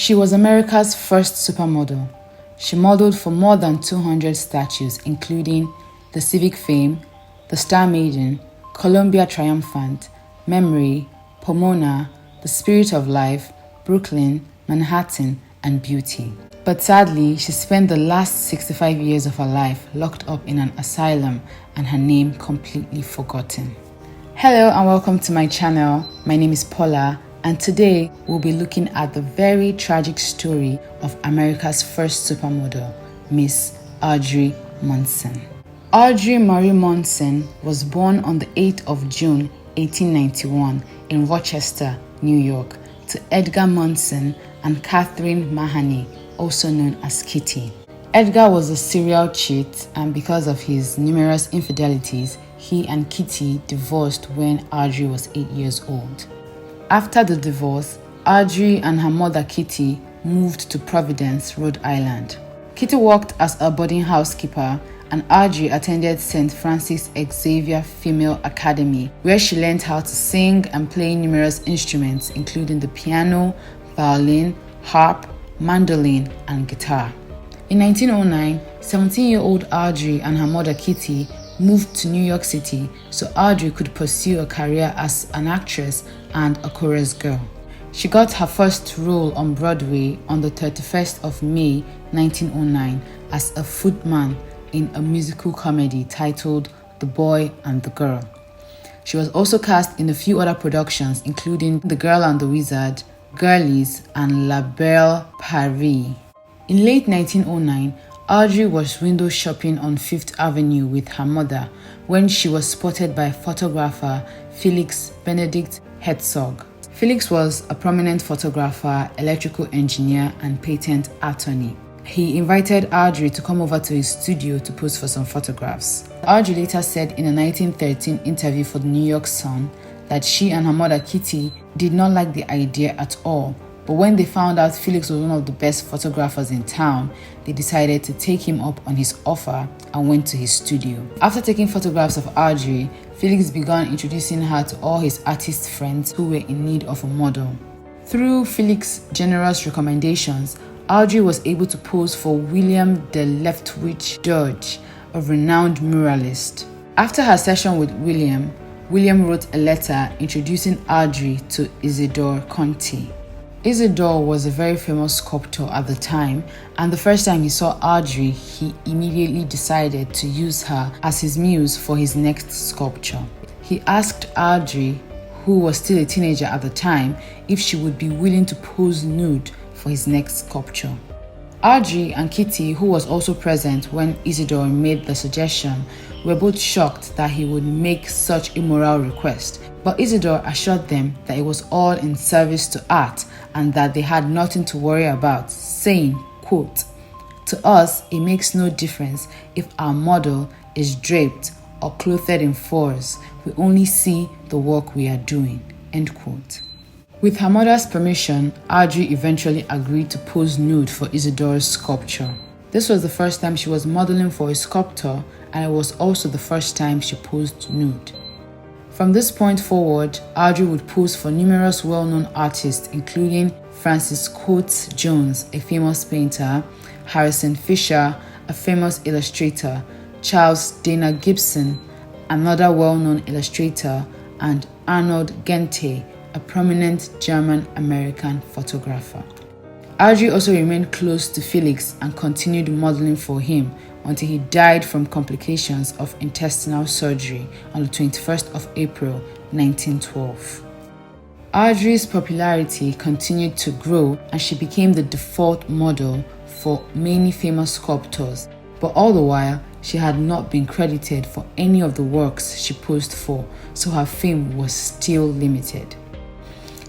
She was America's first supermodel. She modeled for more than 200 statues, including the Civic Fame, the Star Maiden, Columbia Triumphant, Memory, Pomona, the Spirit of Life, Brooklyn, Manhattan, and Beauty. But sadly, she spent the last 65 years of her life locked up in an asylum and her name completely forgotten. Hello and welcome to my channel. My name is Paula, and today we'll be looking at the very tragic story of America's first supermodel, Miss Audrey Munson. Audrey Marie Munson was born on the 8th of June 1891 in Rochester, New York, to Edgar Munson and Catherine Mahoney, also known as Kitty. Edgar was a serial cheat, and because of his numerous infidelities, he and Kitty divorced when Audrey was 8 years old. After the divorce, Audrey and her mother Kitty moved to Providence, Rhode Island. Kitty worked as a boarding housekeeper, and Audrey attended St. Francis Xavier Female Academy, where she learned how to sing and play numerous instruments, including the piano, violin, harp, mandolin, and guitar. In 1909, 17-year-old Audrey and her mother Kitty moved to New York City so Audrey could pursue a career as an actress and a chorus girl. She got her first role on Broadway on the 31st of May 1909 as a footman in a musical comedy titled The Boy and the Girl. She was also cast in a few other productions, including The Girl and the Wizard, Girlies, and La Belle Paris. In late 1909, Audrey was window shopping on Fifth Avenue with her mother when she was spotted by photographer Felix Benedict Herzog. Felix was a prominent photographer, electrical engineer, and patent attorney. He invited Audrey to come over to his studio to pose for some photographs. Audrey later said in a 1913 interview for the New York Sun that she and her mother Kitty did not like the idea at all, but when they found out Felix was one of the best photographers in town, they decided to take him up on his offer and went to his studio. After taking photographs of Audrey, Felix began introducing her to all his artist friends who were in need of a model. Through Felix's generous recommendations, Audrey was able to pose for William de Leftwich Dodge, a renowned muralist. After her session with William wrote a letter introducing Audrey to Isidore Conti. Isidore was a very famous sculptor at the time, and the first time he saw Audrey, he immediately decided to use her as his muse for his next sculpture. He asked Audrey, who was still a teenager at the time, if she would be willing to pose nude for his next sculpture. Audrey and Kitty, who was also present when Isidore made the suggestion, were both shocked that he would make such a moral request, but Isidore assured them that it was all in service to art and that they had nothing to worry about, saying, quote, "To us, it makes no difference if our model is draped or clothed in furs. We only see the work we are doing," end quote. With her mother's permission, Audrey eventually agreed to pose nude for Isidore's sculpture. This was the first time she was modeling for a sculptor, and it was also the first time she posed nude. From this point forward, Audrey would pose for numerous well-known artists, including Francis Coates Jones, a famous painter, Harrison Fisher, a famous illustrator, Charles Dana Gibson, another well-known illustrator, and Arnold Gente, a prominent German-American photographer. Audrey also remained close to Felix and continued modeling for him until he died from complications of intestinal surgery on the 21st of April 1912. Audrey's popularity continued to grow and she became the default model for many famous sculptors, but all the while, she had not been credited for any of the works she posed for, so her fame was still limited.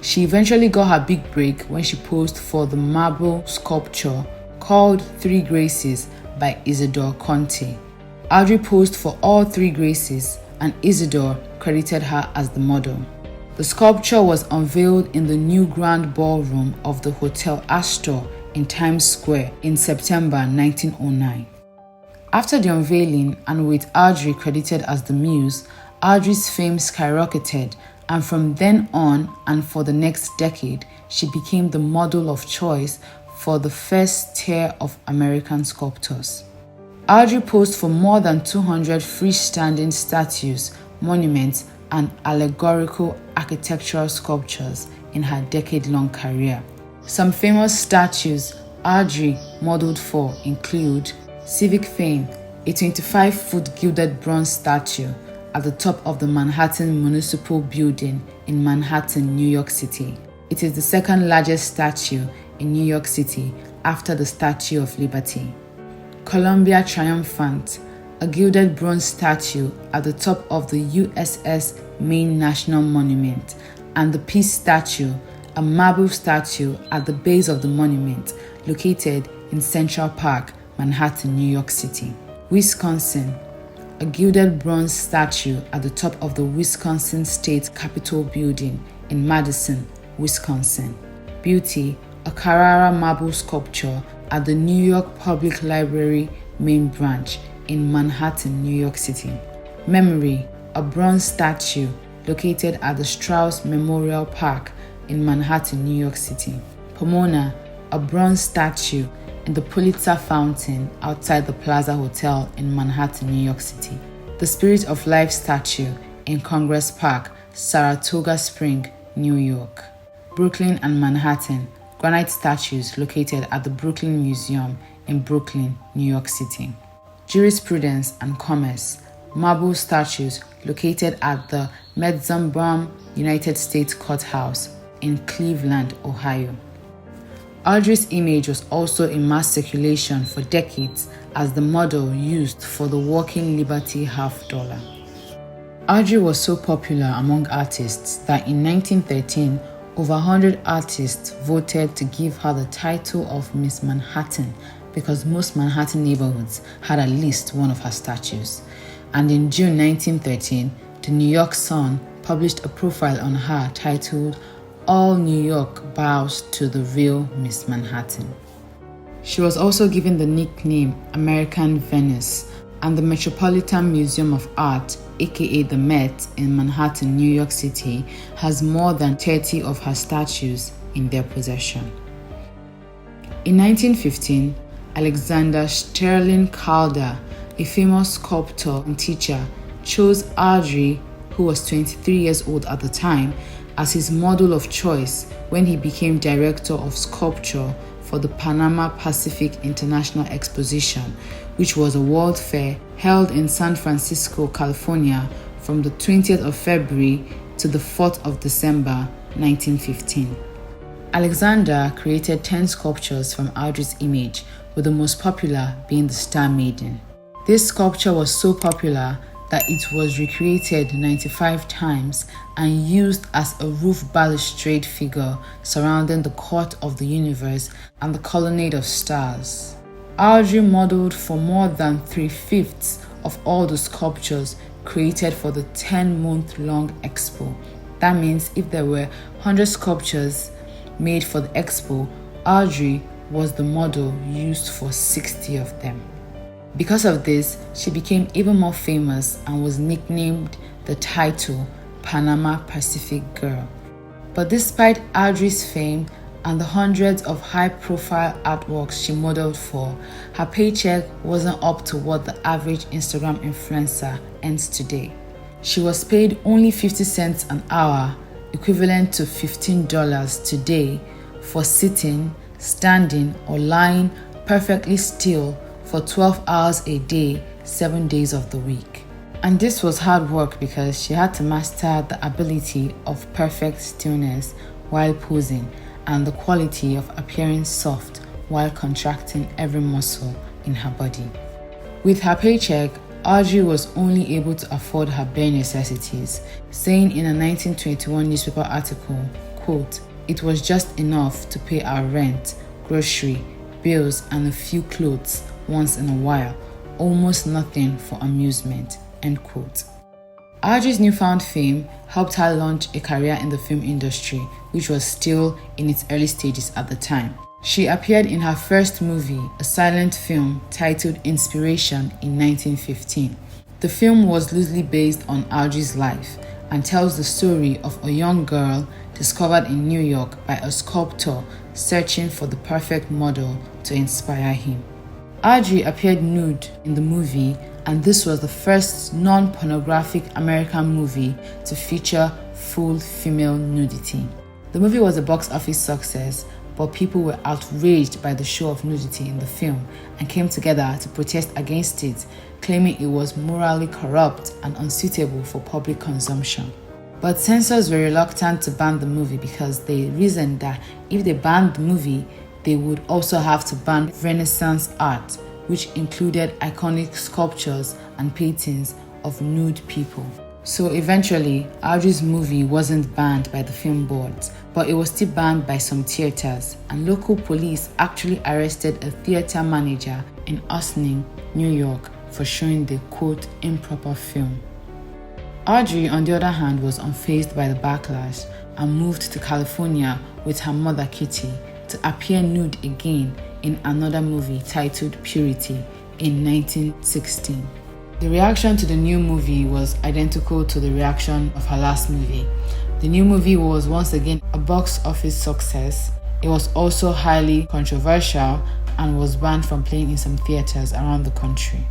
She eventually got her big break when she posed for the marble sculpture called Three Graces by Isidore Conti. Audrey posed for all three Graces, and Isidore credited her as the model. The sculpture was unveiled in the new Grand Ballroom of the Hotel Astor in Times Square in September 1909. After the unveiling, and with Audrey credited as the muse, Audrey's fame skyrocketed, and from then on and for the next decade, she became the model of choice for the first tier of American sculptors. Audrey posed for more than 200 freestanding statues, monuments, and allegorical architectural sculptures in her decade-long career. Some famous statues Audrey modeled for include Civic Fame, a 25-foot gilded bronze statue at the top of the Manhattan Municipal Building in Manhattan, New York City. It is the second largest statue in New York City after the Statue of Liberty. Columbia Triumphant, a gilded bronze statue at the top of the USS Maine National Monument, and the Peace Statue, a marble statue at the base of the monument located in Central Park, Manhattan, New York City. Wisconsin, a gilded bronze statue at the top of the Wisconsin State Capitol Building in Madison, Wisconsin. Beauty, a Carrara marble sculpture at the New York Public Library main branch in Manhattan, New York City. Memory, a bronze statue located at the Strauss Memorial Park in Manhattan, New York City. Pomona, a bronze statue in the Pulitzer Fountain outside the Plaza Hotel in Manhattan, New York City. The Spirit of Life statue in Congress Park, Saratoga Springs, New York. Brooklyn and Manhattan, granite statues located at the Brooklyn Museum in Brooklyn, New York City. Jurisprudence and Commerce, marble statues located at the Metzenbaum United States Courthouse in Cleveland, Ohio. Audrey's image was also in mass circulation for decades as the model used for the Walking Liberty half dollar. Audrey was so popular among artists that in 1913, over 100 artists voted to give her the title of Miss Manhattan because most Manhattan neighborhoods had at least one of her statues. And in June 1913, the New York Sun published a profile on her titled "All New York Bows to the Real Miss Manhattan." She was also given the nickname American Venus, and the Metropolitan Museum of Art, aka the Met in Manhattan, New York City, has more than 30 of her statues in their possession. In 1915, Alexander Sterling Calder, a famous sculptor and teacher, chose Audrey, who was 23 years old at the time, as his model of choice when he became director of sculpture for the Panama Pacific International Exposition, which was a world fair held in San Francisco, California from the 20th of February to the 4th of December 1915. Alexander created 10 sculptures from Audrey's image, with the most popular being the Star Maiden. This sculpture was so popular that it was recreated 95 times and used as a roof balustrade figure surrounding the court of the universe and the colonnade of stars. Audrey modeled for more than 3/5 of all the sculptures created for the 10-month-long expo. That means if there were 100 sculptures made for the expo, Audrey was the model used for 60 of them. Because of this, she became even more famous and was nicknamed the title Panama Pacific Girl. But despite Audrey's fame and the hundreds of high-profile artworks she modeled for, her paycheck wasn't up to what the average Instagram influencer earns today. She was paid only 50 cents an hour, equivalent to $15 today, for sitting, standing, or lying perfectly still for 12 hours a day, 7 days of the week. And this was hard work because she had to master the ability of perfect stillness while posing and the quality of appearing soft while contracting every muscle in her body. With her paycheck, Audrey was only able to afford her bare necessities, saying in a 1921 newspaper article, quote, "It was just enough to pay our rent, grocery, bills, and a few clothes once in a while, almost nothing for amusement," end quote. Audrey's newfound fame helped her launch a career in the film industry, which was still in its early stages at the time. She appeared in her first movie, a silent film titled Inspiration, in 1915. The film was loosely based on Audrey's life and tells the story of a young girl discovered in New York by a sculptor searching for the perfect model to inspire him. Audrey appeared nude in the movie, and this was the first non-pornographic American movie to feature full female nudity. The movie was a box office success, but people were outraged by the show of nudity in the film and came together to protest against it, claiming it was morally corrupt and unsuitable for public consumption. But censors were reluctant to ban the movie because they reasoned that if they banned the movie, they would also have to ban Renaissance art, which included iconic sculptures and paintings of nude people. So eventually, Audrey's movie wasn't banned by the film boards, but it was still banned by some theaters, and local police actually arrested a theater manager in Ossining, New York, for showing the quote improper film. Audrey, on the other hand, was unfazed by the backlash and moved to California with her mother Kitty to appear nude again in another movie titled Purity in 1916. The reaction to the new movie was identical to the reaction of her last movie. The new movie was once again a box office success. It was also highly controversial and was banned from playing in some theaters around the country.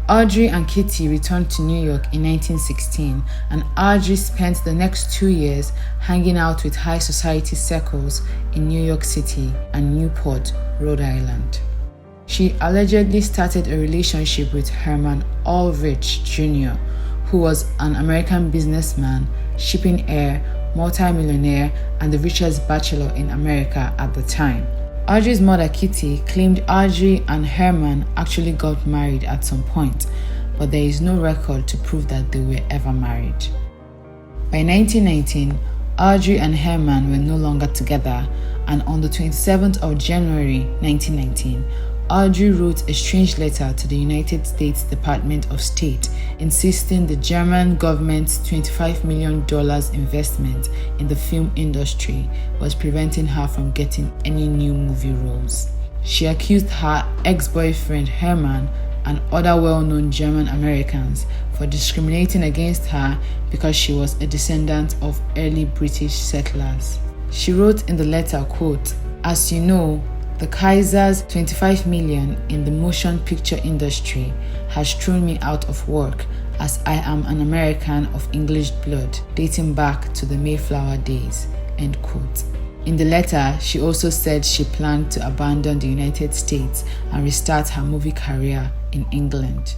Audrey and Kitty returned to New York in 1916, and Audrey spent the next 2 years hanging out with high society circles in New York City and Newport, Rhode Island. She allegedly started a relationship with Herman Ulrich Jr., who was an American businessman, shipping heir, multimillionaire, and the richest bachelor in America at the time. Audrey's mother Kitty claimed Audrey and Herman actually got married at some point, but there is no record to prove that they were ever married. By 1919, Audrey and Herman were no longer together, and on the 27th of January 1919, Audrey wrote a strange letter to the United States Department of State insisting the German government's $25 million investment in the film industry was preventing her from getting any new movie roles. She accused her ex-boyfriend Herman and other well-known German Americans for discriminating against her because she was a descendant of early British settlers. She wrote in the letter, quote, "As you know, the Kaiser's $25 million in the motion picture industry has thrown me out of work as I am an American of English blood dating back to the Mayflower days." End quote. In the letter, she also said she planned to abandon the United States and restart her movie career in England.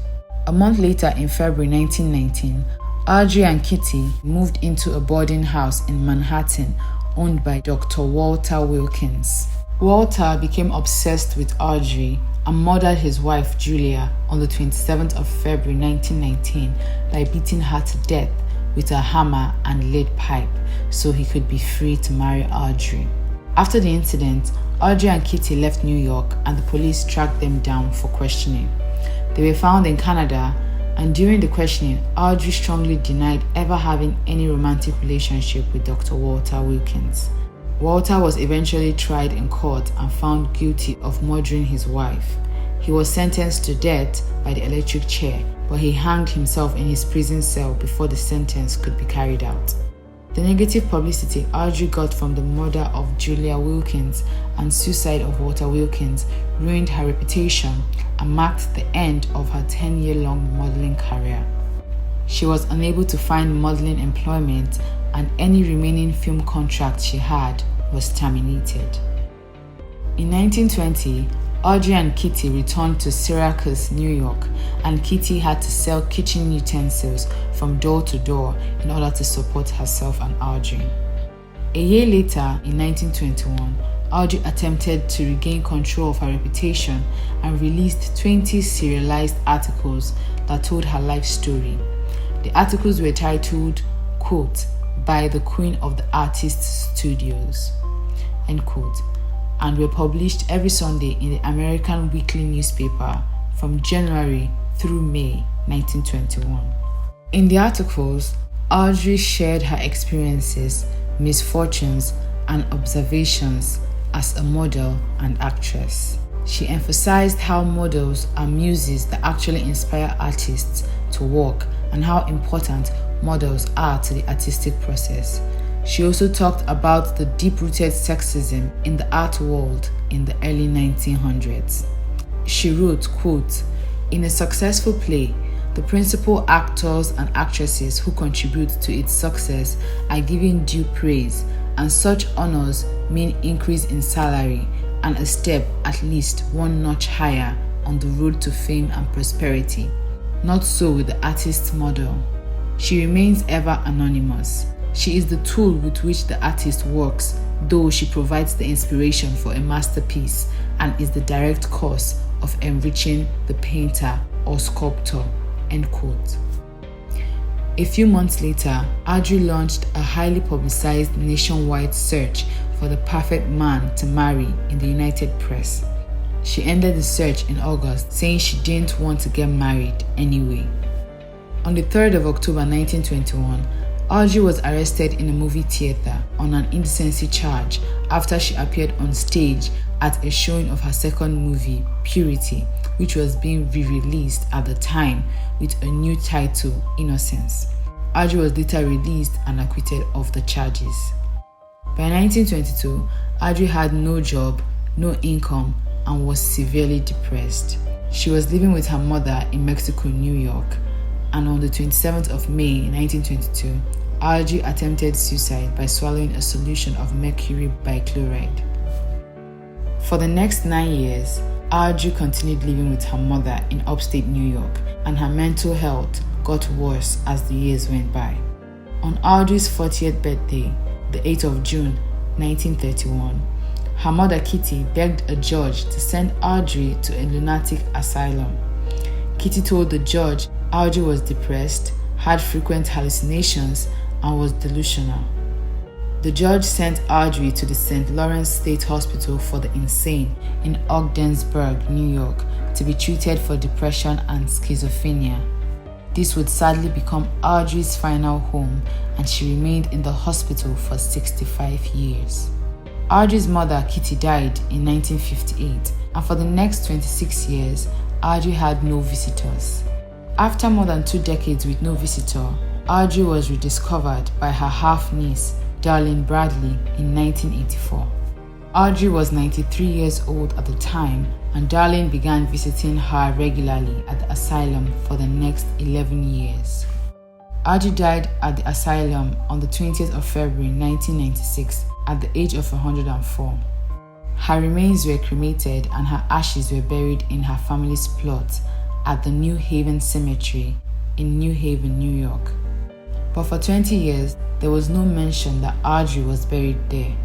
A month later, in February 1919, Audrey and Kitty moved into a boarding house in Manhattan owned by Dr. Walter Wilkins. Walter became obsessed with Audrey and murdered his wife Julia on the 27th of February 1919 by beating her to death with a hammer and lead pipe so he could be free to marry Audrey. After the incident, Audrey and Kitty left New York and the police tracked them down for questioning. They were found in Canada, and during the questioning, Audrey strongly denied ever having any romantic relationship with Dr. Walter Wilkins. Walter was eventually tried in court and found guilty of murdering his wife. He was sentenced to death by the electric chair, but he hanged himself in his prison cell before the sentence could be carried out. The negative publicity Audrey got from the murder of Julia Wilkins and suicide of Walter Wilkins ruined her reputation and marked the end of her 10-year-long modeling career. She was unable to find modeling employment, and any remaining film contract she had was terminated. In 1920, Audrey and Kitty returned to Syracuse, New York, and Kitty had to sell kitchen utensils from door to door in order to support herself and Audrey. A year later, in 1921, Audrey attempted to regain control of her reputation and released 20 serialized articles that told her life story. The articles were titled, quote, "By the Queen of the Artists Studios," end quote, and were published every Sunday in the American weekly newspaper from January through May 1921. In the articles, Audrey shared her experiences, misfortunes, and observations as a model and actress. She emphasized how models are muses that actually inspire artists to work and how important models are to the artistic process. She also talked about the deep-rooted sexism in the art world in the early 1900s. She wrote, quote, "In a successful play, the principal actors and actresses who contribute to its success are given due praise, and such honors mean increase in salary and a step at least one notch higher on the road to fame and prosperity. Not so with the artist model. She remains ever anonymous. She is the tool with which the artist works, though she provides the inspiration for a masterpiece and is the direct cause of enriching the painter or sculptor." End quote. A few months later, Audrey launched a highly publicized nationwide search for the perfect man to marry in the United Press. She ended the search in August, saying she didn't want to get married anyway. On the 3rd of October 1921, Audrey was arrested in a movie theater on an indecency charge after she appeared on stage at a showing of her second movie, Purity, which was being re-released at the time with a new title, Innocence. Audrey was later released and acquitted of the charges. By 1922, Audrey had no job, no income, and was severely depressed. She was living with her mother in Mexico, New York, and on the 27th of May 1922, Audrey attempted suicide by swallowing a solution of mercury bichloride. For the next 9 years, Audrey continued living with her mother in upstate New York, and her mental health got worse as the years went by. On Audrey's 40th birthday, the 8th of June 1931, her mother Kitty begged a judge to send Audrey to a lunatic asylum. Kitty told the judge Audrey was depressed, had frequent hallucinations, and was delusional. The judge sent Audrey to the St. Lawrence State Hospital for the Insane in Ogdensburg, New York, to be treated for depression and schizophrenia. This would sadly become Audrey's final home, and she remained in the hospital for 65 years. Audrey's mother, Kitty, died in 1958, and for the next 26 years, Audrey had no visitors. After more than 2 decades with no visitor, Audrey was rediscovered by her half-niece, Darlene Bradley, in 1984. Audrey was 93 years old at the time, and Darlene began visiting her regularly at the asylum for the next 11 years. Audrey died at the asylum on the 20th of February 1996 at the age of 104. Her remains were cremated and her ashes were buried in her family's plot at the New Haven Cemetery in New Haven, New York. But for 20 years, there was no mention that Audrey was buried there.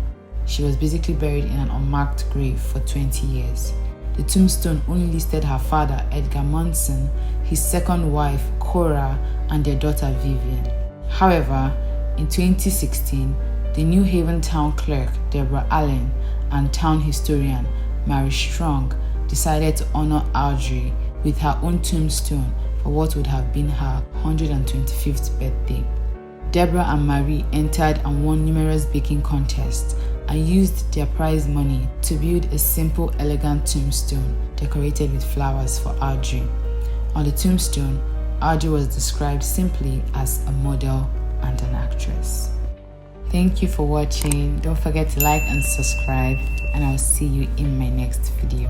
She was basically buried in an unmarked grave for 20 years. The tombstone only listed her father, Edgar Munson, his second wife, Cora, and their daughter, Vivian. However, in 2016, the New Haven town clerk, Deborah Allen, and town historian, Mary Strong, decided to honor Audrey with her own tombstone for what would have been her 125th birthday. Deborah and Marie entered and won numerous baking contests and used their prize money to build a simple, elegant tombstone decorated with flowers for Audrey. On the tombstone, Audrey was described simply as a model and an actress. Thank you for watching. Don't forget to like and subscribe, and I'll see you in my next video.